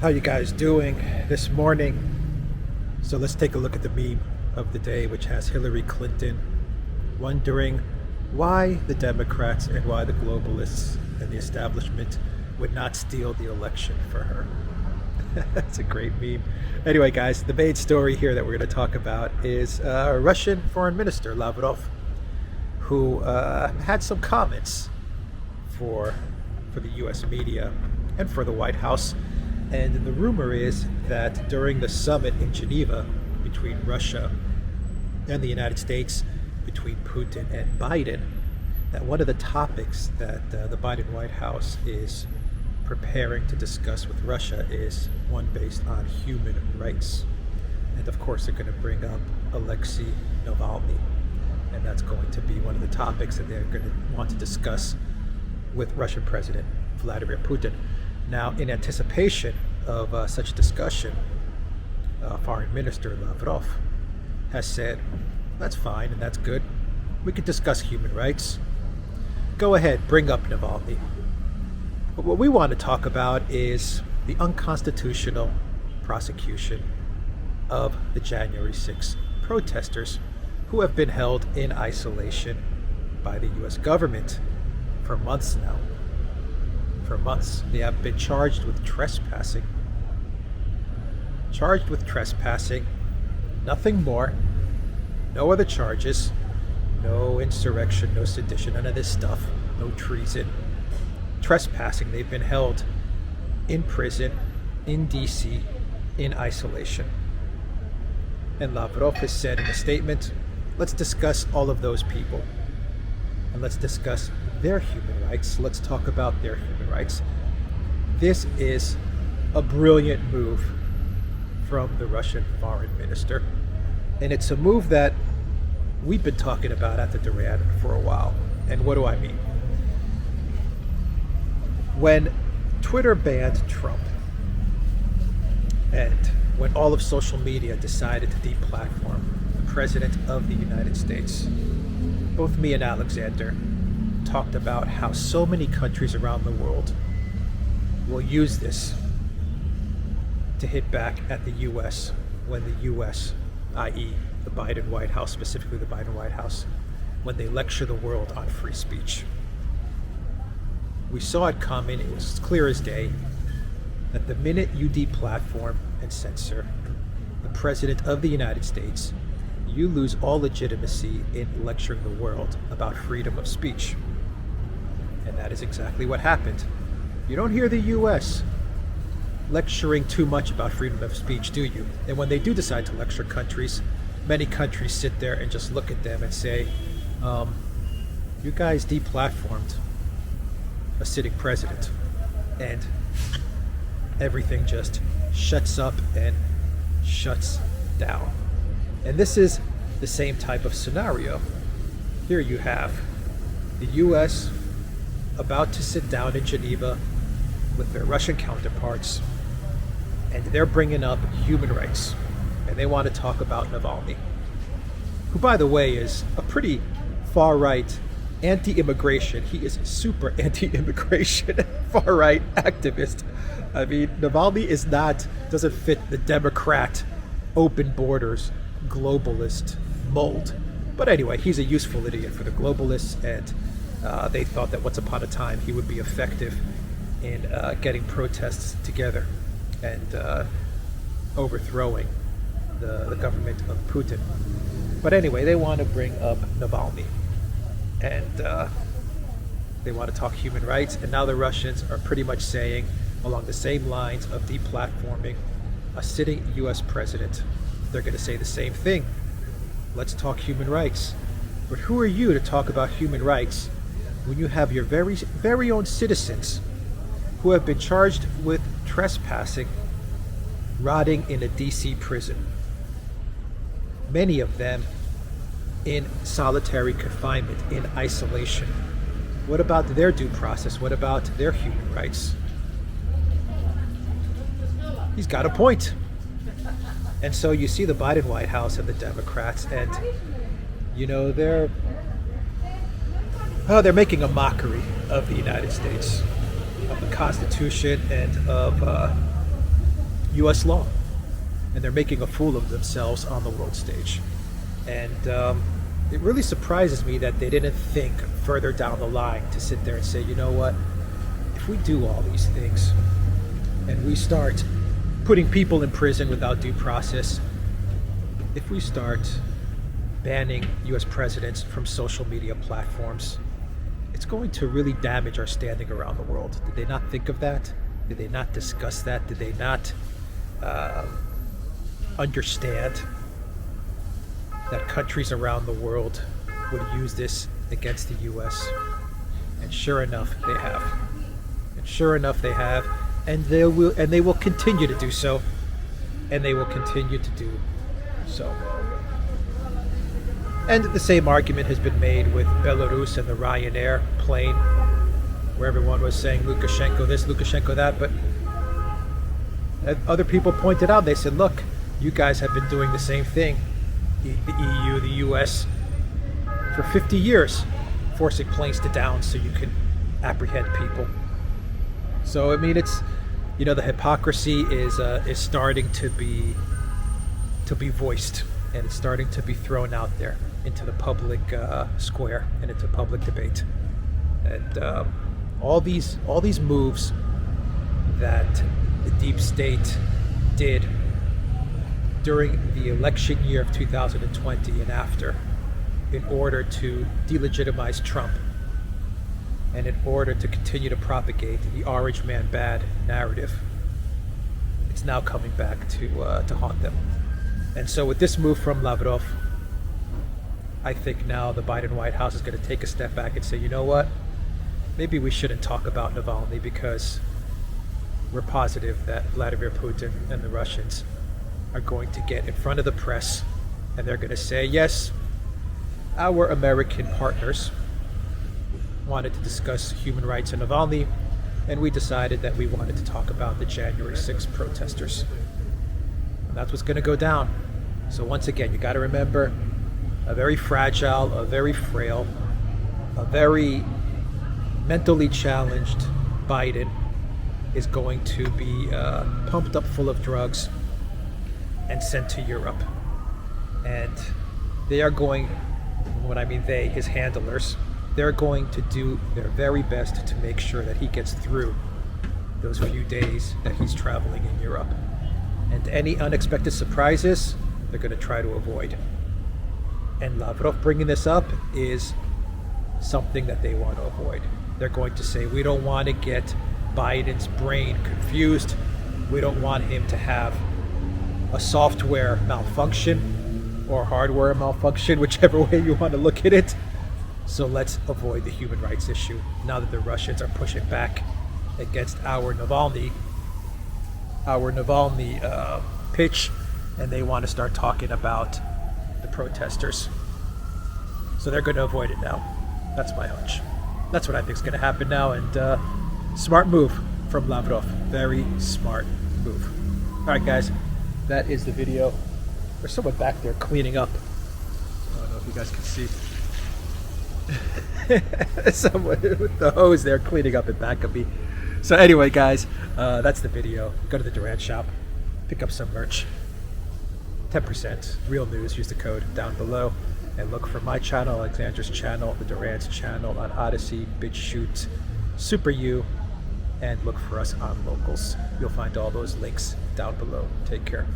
How you guys doing this morning? So let's take a look at the meme of the day, which has Hillary Clinton wondering why the Democrats and why the globalists and the establishment would not steal the election for her. That's a great meme. Anyway, guys, the main story here that we're going to talk about is Russian Foreign Minister Lavrov, who had some comments for the U.S. media and for the White House. And the rumor is that during the summit in Geneva between Russia and the United States, between Putin and Biden, that one of the topics that the Biden White House is preparing to discuss with Russia is one based on human rights. And of course, they're going to bring up Alexei Navalny. And that's going to be one of the topics that they're going to want to discuss with Russian President Vladimir Putin. Now, in anticipation of such discussion, Foreign Minister Lavrov has said, that's fine and that's good. We can discuss human rights. Go ahead, bring up Navalny. But what we want to talk about is the unconstitutional prosecution of the January 6th protesters who have been held in isolation by the U.S. government for months now. For months. They have been charged with trespassing. Nothing more. No other charges. No insurrection, no sedition, none of this stuff. No treason. Trespassing. They've been held in prison, in D.C., in isolation. And Lavrov has said in a statement, let's discuss all of those people. And let's discuss their human rights. Let's talk about their human rights. This is a brilliant move from the Russian foreign minister. And it's a move that we've been talking about at the Duran for a while. And what do I mean? When Twitter banned Trump, and when all of social media decided to deplatform the President of the United States, both me and Alexander talked about how so many countries around the world will use this to hit back at the U.S. when the U.S., i.e. the Biden White House, specifically the Biden White House, when they lecture the world on free speech. We saw it coming. It was clear as day that the minute you deplatform and censor the President of the United States, you lose all legitimacy in lecturing the world about freedom of speech. And that is exactly what happened. You don't hear the U.S. lecturing too much about freedom of speech, do you? And when they do decide to lecture countries, many countries sit there and just look at them and say, you guys deplatformed a sitting president. And everything just shuts up and shuts down. And this is the same type of scenario. Here you have the U.S. about to sit down in Geneva with their Russian counterparts, and they're bringing up human rights, and they want to talk about Navalny, who, by the way, is a pretty far-right anti-immigration. He is a super anti-immigration far-right activist. I mean, Navalny doesn't fit the Democrat open borders globalist mold. But anyway, he's a useful idiot for the globalists, and they thought that once upon a time he would be effective in getting protests together and overthrowing the government of Putin. But anyway, they want to bring up Navalny, and they want to talk human rights, and now the Russians are pretty much saying, along the same lines of deplatforming a sitting U.S. president, they're going to say the same thing. Let's talk human rights. But who are you to talk about human rights when you have your very own citizens who have been charged with trespassing, rotting in a DC prison? Many of them in solitary confinement, in isolation. What about their due process? What about their human rights? He's got a point. And so you see the Biden White House and the Democrats, and they're making a mockery of the United States, of the Constitution, and of U.S. law. And they're making a fool of themselves on the world stage. And it really surprises me that they didn't think further down the line to sit there and say, you know what, if we do all these things and we start putting people in prison without due process, if we start banning U.S. presidents from social media platforms, it's going to really damage our standing around the world. Did they not think of that? Did they not discuss that? Did they not understand that countries around the world would use this against the U.S.? And sure enough, they have. And sure enough, they have. And they will continue to do so. And they will continue to do so. And the same argument has been made with Belarus and the Ryanair plane, where everyone was saying Lukashenko this, Lukashenko that. But other people pointed out, they said, look, you guys have been doing the same thing, the EU, the US, for 50 years, forcing planes to down so you can apprehend people. So, I mean, it's, you know, the hypocrisy is starting to be voiced, and it's starting to be thrown out there into the public square and into public debate. And all these moves that the deep state did during the election year of 2020 and after, in order to delegitimize Trump and in order to continue to propagate the orange man bad narrative, it's now coming back to haunt them. And so with this move from Lavrov, I think now the Biden White House is going to take a step back and say, you know what, maybe we shouldn't talk about Navalny, because we're positive that Vladimir Putin and the Russians are going to get in front of the press and they're going to say, yes, our American partners wanted to discuss human rights in Navalny, and we decided that we wanted to talk about the January 6th protesters. And that's what's going to go down. So once again, you got to remember, a very fragile, a very frail, a very mentally challenged Biden is going to be pumped up full of drugs and sent to Europe. And they are going, when I mean they, his handlers, they're going to do their very best to make sure that he gets through those few days that he's traveling in Europe. And any unexpected surprises, they're going to try to avoid. And Lavrov bringing this up is something that they want to avoid. They're going to say, we don't want to get Biden's brain confused. We don't want him to have a software malfunction or hardware malfunction, whichever way you want to look at it. So let's avoid the human rights issue now that the Russians are pushing back against our Navalny pitch, and they want to start talking about the protesters. So they're going to avoid it now. That's my hunch. That's what I think is going to happen now, and smart move from Lavrov. Very smart move. All right, guys, that is the video. There's someone back there cleaning up. I don't know if you guys can see. Someone with the hose there cleaning up in back of me. So anyway, guys, that's the video. Go to the Durant shop, pick up some merch. 10% real news. Use the code down below, and look for my channel, Alexander's channel, the Durant's channel on Odyssey, BitChute, Super U, and look for us on Locals. You'll find all those links down below. Take care.